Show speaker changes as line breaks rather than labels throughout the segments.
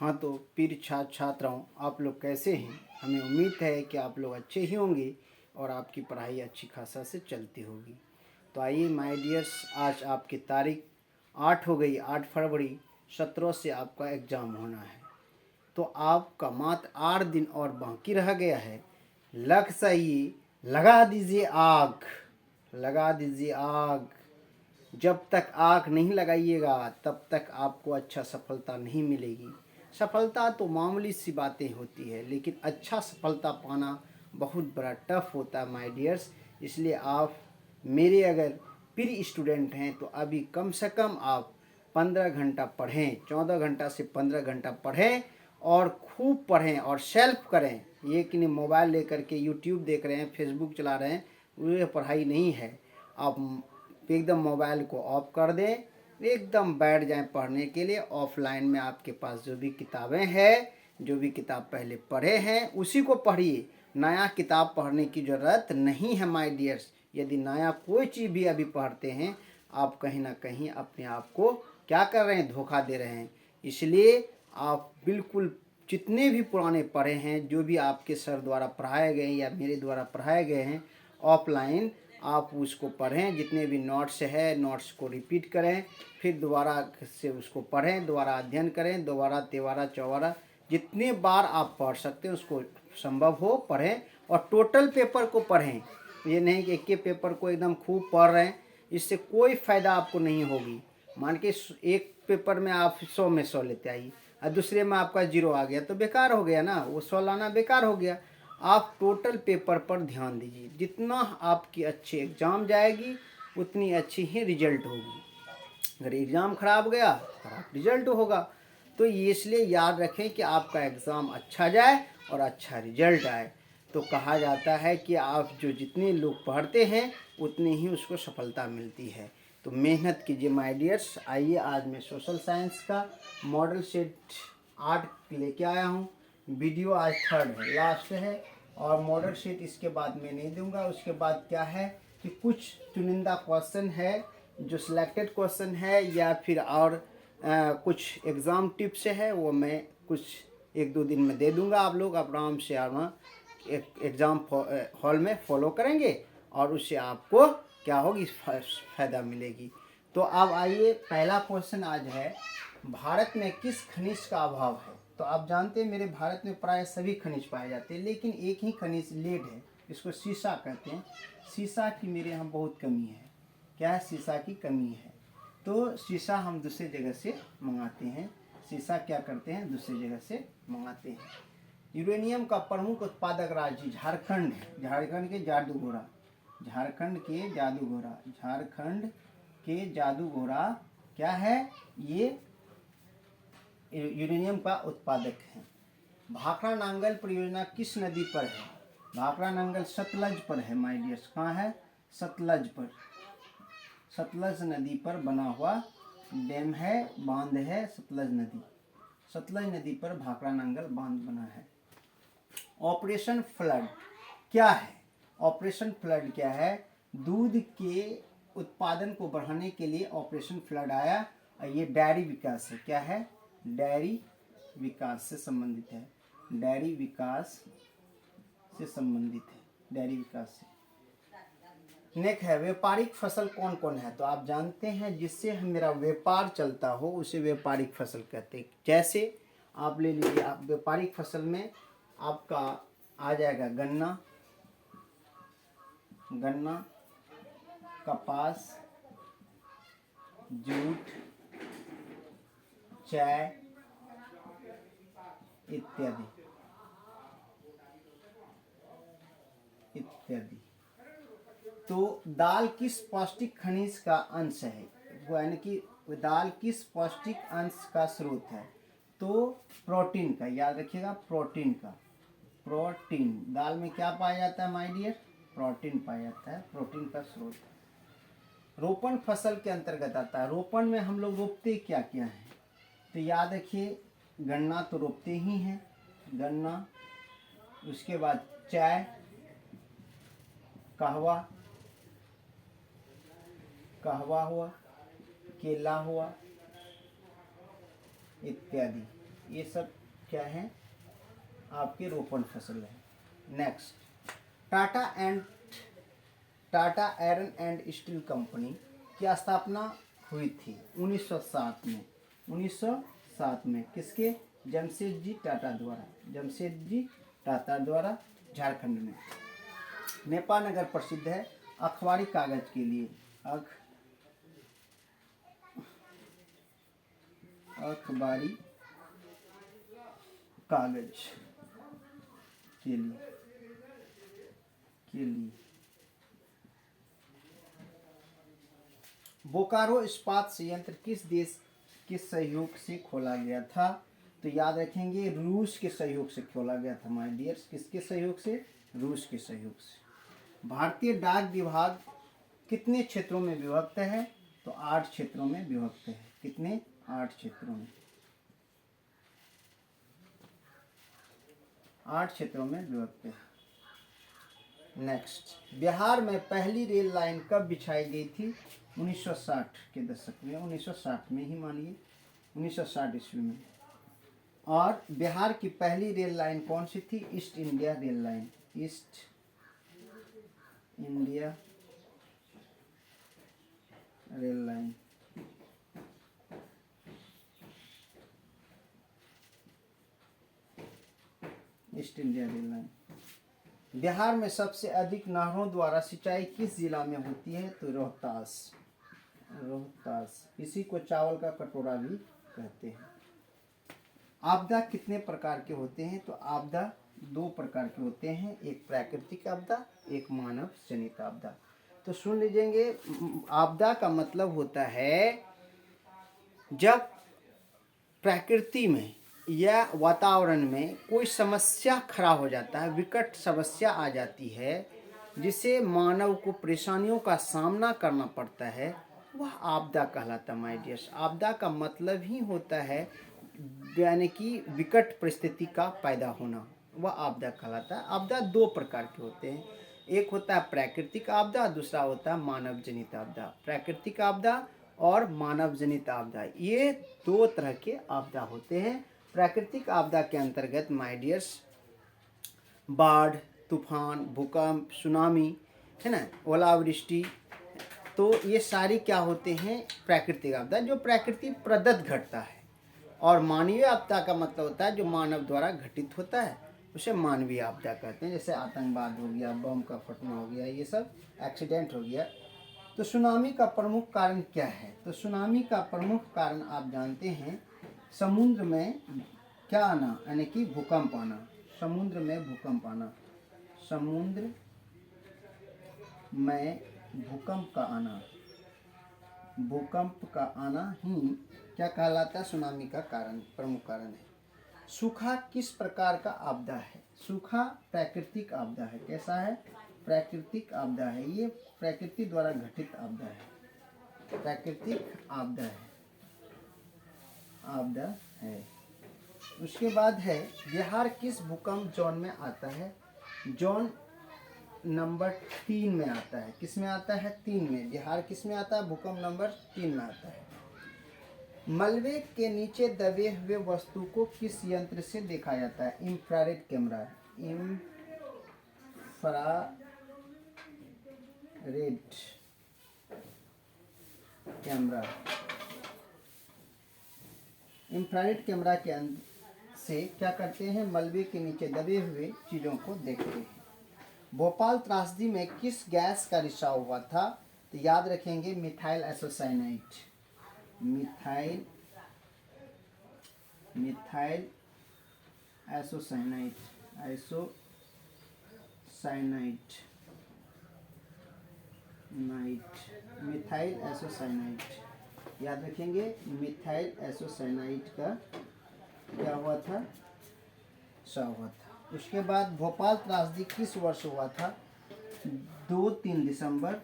हाँ, तो प्रिय छात्र छात्राओं, आप लोग कैसे हैं? हमें उम्मीद है कि आप लोग अच्छे ही होंगे और आपकी पढ़ाई अच्छी खासा से चलती होगी। तो आइए माय डियर्स, आज आपकी तारीख 8 हो गई, 8 फरवरी। 17 से आपका एग्ज़ाम होना है। तो आपका मात्र 8 दिन और बाकी रह गया है। लग सही, लगा दीजिए आग, लगा दीजिए आग। जब तक आग नहीं लगाइएगा तब तक आपको अच्छा सफलता नहीं मिलेगी। सफलता तो मामूली सी बातें होती है, लेकिन अच्छा सफलता पाना बहुत बड़ा टफ होता है माय डियर्स। इसलिए आप मेरे अगर प्रिय स्टूडेंट हैं तो अभी कम से कम आप 15 घंटा पढ़ें, 14 घंटा से 15 घंटा पढ़ें और खूब पढ़ें और सेल्फ करें। ये कि नहीं मोबाइल लेकर के यूट्यूब देख रहे हैं, फेसबुक चला रहे हैं, वो पढ़ाई नहीं है। आप एकदम मोबाइल को ऑफ कर दें, एकदम बैठ जाएं पढ़ने के लिए। ऑफलाइन में आपके पास जो भी किताबें हैं, जो भी किताब पहले पढ़े हैं उसी को पढ़िए। नया किताब पढ़ने की ज़रूरत नहीं है माय डियर्स। यदि नया कोई चीज़ भी अभी पढ़ते हैं, आप कहीं ना कहीं अपने आप को क्या कर रहे हैं, धोखा दे रहे हैं। इसलिए आप बिल्कुल जितने भी पुराने पढ़े हैं, जो भी आपके सर द्वारा पढ़ाए गए या मेरे द्वारा पढ़ाए गए हैं ऑफलाइन, आप उसको पढ़ें। जितने भी नोट्स है, नोट्स को रिपीट करें, फिर दोबारा से उसको पढ़ें, दोबारा अध्ययन करें, दोबारा तिबारा चौबारा जितने बार आप पढ़ सकते हैं उसको संभव हो पढ़ें। और टोटल पेपर को पढ़ें। ये नहीं कि एक के पेपर को एकदम खूब पढ़ रहे हैं, इससे कोई फ़ायदा आपको नहीं होगी। मान के एक पेपर में आप 100 में 100 लेते आइए और दूसरे में आपका 0 आ गया तो बेकार हो गया ना, वो 100 लाना बेकार हो गया। आप टोटल पेपर पर ध्यान दीजिए। जितना आपकी अच्छी एग्ज़ाम जाएगी उतनी अच्छी ही रिजल्ट होगी। अगर एग्ज़ाम ख़राब गया, ख़राब रिजल्ट होगा। तो ये इसलिए याद रखें कि आपका एग्ज़ाम अच्छा जाए और अच्छा रिजल्ट आए। तो कहा जाता है कि आप जो जितने लोग पढ़ते हैं उतने ही उसको सफलता मिलती है। तो मेहनत कीजिए माय डियर्स। आइए, आज मैं सोशल साइंस का मॉडल सेट 8 लेके आया हूँ। वीडियो आज 3rd है, लास्ट है, और मॉडल शीट इसके बाद मैं नहीं दूंगा। उसके बाद क्या है कि कुछ चुनिंदा क्वेश्चन है जो सिलेक्टेड क्वेश्चन है, या फिर और कुछ एग्ज़ाम टिप्स है, वो मैं कुछ 1-2 दिन में दे दूंगा। आप लोग आराम से एग्ज़ाम हॉल में फॉलो करेंगे और उससे आपको क्या होगी, फ़ायदा मिलेगी। तो अब आइए, पहला क्वेश्चन आज है, भारत में किस खनिज का अभाव है? तो आप जानते हैं मेरे भारत में प्राय सभी खनिज पाए जाते हैं, लेकिन एक ही खनिज लेड है, इसको सीसा कहते हैं। सीसा की मेरे यहाँ बहुत कमी है। क्या है? सीसा की कमी है। तो सीसा हम दूसरी जगह से मंगाते हैं। सीसा क्या करते हैं, दूसरी जगह से मंगाते हैं। यूरेनियम का प्रमुख उत्पादक राज्य झारखंड है। झारखंड के जादूघोड़ा, झारखंड के जादूघोड़ा, झारखंड के जादूघोड़ा क्या है, ये यूरेनियम का उत्पादक है। भाखड़ा नांगल परियोजना किस नदी पर है? भाखड़ा नांगल सतलज पर है माय डियर्स। कहाँ है? सतलज पर। सतलज नदी पर बना हुआ डैम है, बांध है सतलज नदी। सतलज नदी पर भाखड़ा नांगल बांध बना है। ऑपरेशन फ्लड क्या है? ऑपरेशन फ्लड क्या है? दूध के उत्पादन को बढ़ाने के लिए ऑपरेशन फ्लड आया। ये डेयरी विकास है। क्या है? डेयरी विकास से संबंधित है। डेयरी विकास से संबंधित है, डेयरी विकास से। नेक्स्ट है, व्यापारिक फसल कौन कौन है? तो आप जानते हैं जिससे मेरा व्यापार चलता हो उसे व्यापारिक फसल कहते हैं। जैसे आप ले लीजिए, आप व्यापारिक फसल में आपका आ जाएगा गन्ना, गन्ना, कपास, जूट, चाय इत्यादि इत्यादि। तो दाल किस पौष्टिक खनिज का अंश है? वो यानी कि दाल किस पौष्टिक अंश का स्रोत है? तो प्रोटीन का, याद रखिएगा, प्रोटीन का। प्रोटीन, दाल में क्या पाया जाता है माय डियर? प्रोटीन पाया जाता है, प्रोटीन का स्रोत है। रोपण फसल के अंतर्गत आता है। रोपण में हम लोग रोपते क्या क्या है? तो याद रखिए, गन्ना तो रोपते ही हैं, गन्ना। उसके बाद चाय, कहवा, कहवा हुआ, केला हुआ इत्यादि। ये सब क्या है, आपके रोपण फसल है। Next, Tata iron and steel company की स्थापना हुई थी 1907 में। 1907 में किसके? जमशेदजी टाटा द्वारा, झारखंड में। नेपाल नगर प्रसिद्ध है अखबारी कागज के लिए, अखबारी कागज के लिए बोकारो इस्पात संयंत्र किस देश के सहयोग से खोला गया था? तो याद रखेंगे रूस के सहयोग से खोला गया था माय डियर्स। किसके सहयोग से? रूस के सहयोग से। भारतीय डाक विभाग कितने क्षेत्रों में विभक्त है? तो 8 क्षेत्रों में विभक्त है। कितने? 8 क्षेत्रों में, 8 क्षेत्रों में विभक्त है। नेक्स्ट, बिहार में पहली रेल लाइन कब बिछाई गई थी? 1960 के दशक में, 1960 में ही मानिए, 1960 ईस्वी में। और बिहार की पहली रेल लाइन कौन सी थी? East India rail line, east India rail line. East India rail line. Bihar में सबसे अधिक नहरों द्वारा सिंचाई किस जिला में होती है? तो रोहतास। इसी को चावल का कटोरा भी कहते हैं। आपदा कितने प्रकार के होते हैं? तो आपदा 2 प्रकार के होते हैं, एक प्राकृतिक आपदा, एक मानव जनित आपदा। तो सुन लीजिएंगे, आपदा का मतलब होता है जब प्रकृति में या वातावरण में कोई समस्या खड़ा हो जाता है, विकट समस्या आ जाती है जिसे मानव को परेशानियों का सामना करना पड़ता है, वह आपदा कहलाता है माय डियर्स। आपदा का मतलब ही होता है यानी कि विकट परिस्थिति का पैदा होना, वह आपदा कहलाता है। आपदा 2 प्रकार के होते हैं, एक होता है प्राकृतिक आपदा, दूसरा होता है मानव जनित आपदा। प्राकृतिक आपदा और मानव जनित आपदा, ये 2 तरह के आपदा होते हैं। प्राकृतिक आपदा के अंतर्गत माय डियर्स बाढ़, तूफान, भूकंप, सुनामी, है ना, ओलावृष्टि, तो ये सारी क्या होते हैं? प्राकृतिक आपदा, जो प्रकृति प्रदत्त घटता है। और मानवीय आपदा का मतलब होता है जो मानव द्वारा घटित होता है, उसे मानवीय आपदा कहते हैं। जैसे आतंकवाद हो गया, बम का फटना हो गया, ये सब एक्सीडेंट हो गया। तो सुनामी का प्रमुख कारण क्या है? तो सुनामी का प्रमुख कारण आप जानते हैं, समुद्र में क्या आना, यानी कि भूकंप आना। समुद्र में भूकंप आना, समुद्र में भूकंप का आना, भूकंप का आना ही क्या कहलाता है? सुनामी का कारण, प्रमुख कारण है। सूखा किस प्रकार का आपदा है? सूखा प्राकृतिक आपदा है। कैसा है? प्राकृतिक आपदा है। ये प्रकृति द्वारा घटित आपदा है, प्राकृतिक आपदा है। उसके बाद है, बिहार किस भूकंप जोन में आता है? जोन नंबर 3 में आता है। किस में आता है? 3 में। बिहार किस में आता है? भूकंप नंबर 3 में आता है। मलबे के नीचे दबे हुए वस्तु को किस यंत्र से देखा जाता है? इंफ्रारेड कैमरा, इंफ्रारेड कैमरा के से क्या करते हैं? मलबे के नीचे दबे हुए चीज़ों को देखते हैं। भोपाल त्रासदी में किस गैस का रिसाव हुआ था? तो याद रखेंगे methyl isocyanide, methyl isocyanide, methyl isocyanide, याद रखेंगे मिथाइल आइसोसाइनाइड का क्या हुआ था? रिसाव हुआ था। उसके बाद भोपाल त्रासदी किस वर्ष हुआ था? 2-3 दिसंबर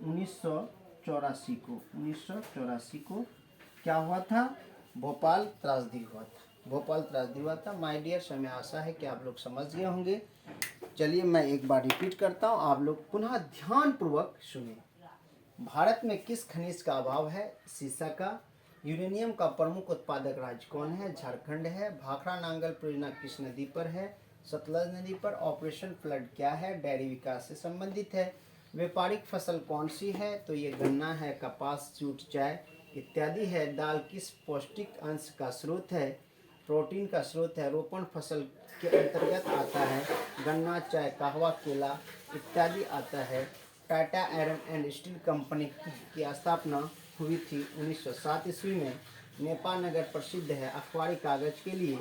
1984 को क्या हुआ था? भोपाल त्रासदी हुआ था। माय डियर्स, हमें आशा है कि आप लोग समझ गए होंगे। चलिए मैं एक बार रिपीट करता हूँ, आप लोग पुनः ध्यान पूर्वक सुनिए। भारत में किस खनिज का अभाव है? सीसा का। यूरेनियम का प्रमुख उत्पादक राज्य कौन है? झारखंड है। भाखड़ा नांगल परियोजना किस नदी पर है? सतलज नदी पर। ऑपरेशन फ्लड क्या है? डेयरी विकास से संबंधित है। व्यापारिक फसल कौन सी है? तो ये गन्ना है, कपास, जूट, चाय इत्यादि है। दाल किस पौष्टिक अंश का स्रोत है? प्रोटीन का स्रोत है। रोपण फसल के अंतर्गत आता है। गन्ना, चाय, कहवा, केला इत्यादि आता है। Tata iron and steel company की स्थापना हुई थी 1907 ईस्वी में। नेपाल नगर प्रसिद्ध है अखबारी कागज के लिए।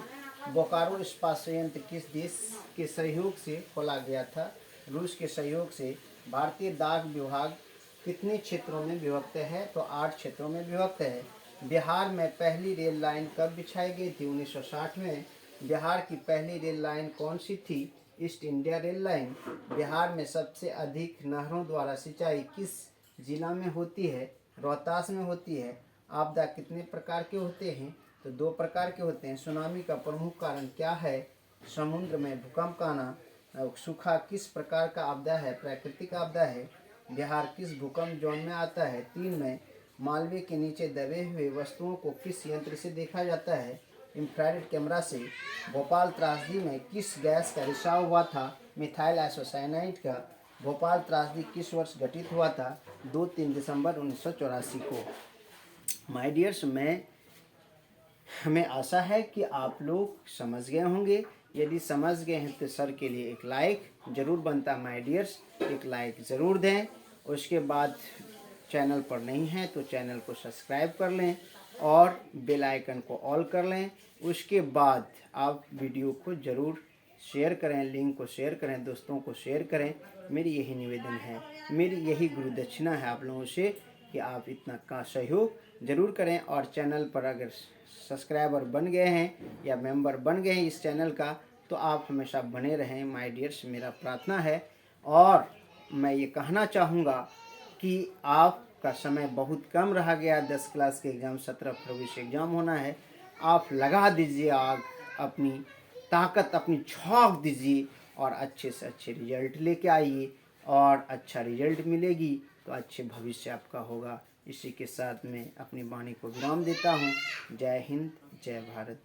बोकारो इस्पात संयंत्र किस देश के सहयोग से खोला गया था? रूस के सहयोग से। भारतीय डाक विभाग कितने क्षेत्रों में विभक्त है? तो 8 क्षेत्रों में विभक्त है। बिहार में पहली रेल लाइन कब बिछाई गई थी? 1960 में। बिहार की पहली रेल लाइन कौन सी थी? East India rail line. Bihar में सबसे अधिक नहरों द्वारा सिंचाई किस जिला में होती है? रोहतास में होती है। आपदा कितने प्रकार के होते हैं? तो 2 प्रकार के होते हैं। सुनामी का प्रमुख कारण क्या है? समुद्र में भूकंप का आना। सूखा किस प्रकार का आपदा है? प्राकृतिक आपदा है। बिहार किस भूकंप जोन में आता है? 3 में। मालवे के नीचे दबे हुए वस्तुओं को किस यंत्र से देखा जाता है? इंफ्रारेड कैमरा से। भोपाल त्रासदी में किस गैस का रिसाव हुआ था? मिथाइल आइसोसाइनाइड का। भोपाल त्रासदी किस वर्ष घटित हुआ था? 2-3 दिसंबर 1984 को। माय डियर्स, हमें आशा है कि आप लोग समझ गए होंगे। यदि समझ गए हैं तो सर के लिए एक लाइक ज़रूर बनता। माय डियर्स, एक लाइक ज़रूर दें। उसके बाद चैनल पर नहीं है तो चैनल को सब्सक्राइब कर लें और बेल आइकन को ऑल कर लें। उसके बाद आप वीडियो को ज़रूर शेयर करें, लिंक को शेयर करें, दोस्तों को शेयर करें। मेरी यही निवेदन है, मेरी यही गुरु दक्षिणा है आप लोगों से कि आप इतना का सहयोग ज़रूर करें। और चैनल पर अगर सब्सक्राइबर बन गए हैं या मेंबर बन गए हैं इस चैनल का, तो आप हमेशा बने रहें। माय डियर्स, मेरा प्रार्थना है। और मैं ये कहना चाहूँगा कि आपका समय बहुत कम रह गया। 10 क्लास के एग्ज़ाम 17 फरवरी से एग्ज़ाम होना है। आप लगा दीजिए आग, अपनी ताकत अपनी झोंक दीजिए और अच्छे से अच्छे रिजल्ट लेके आइए। और अच्छा रिजल्ट मिलेगी तो अच्छे भविष्य आपका होगा। इसी के साथ मैं अपनी वाणी को विराम देता हूँ। जय हिंद, जय भारत।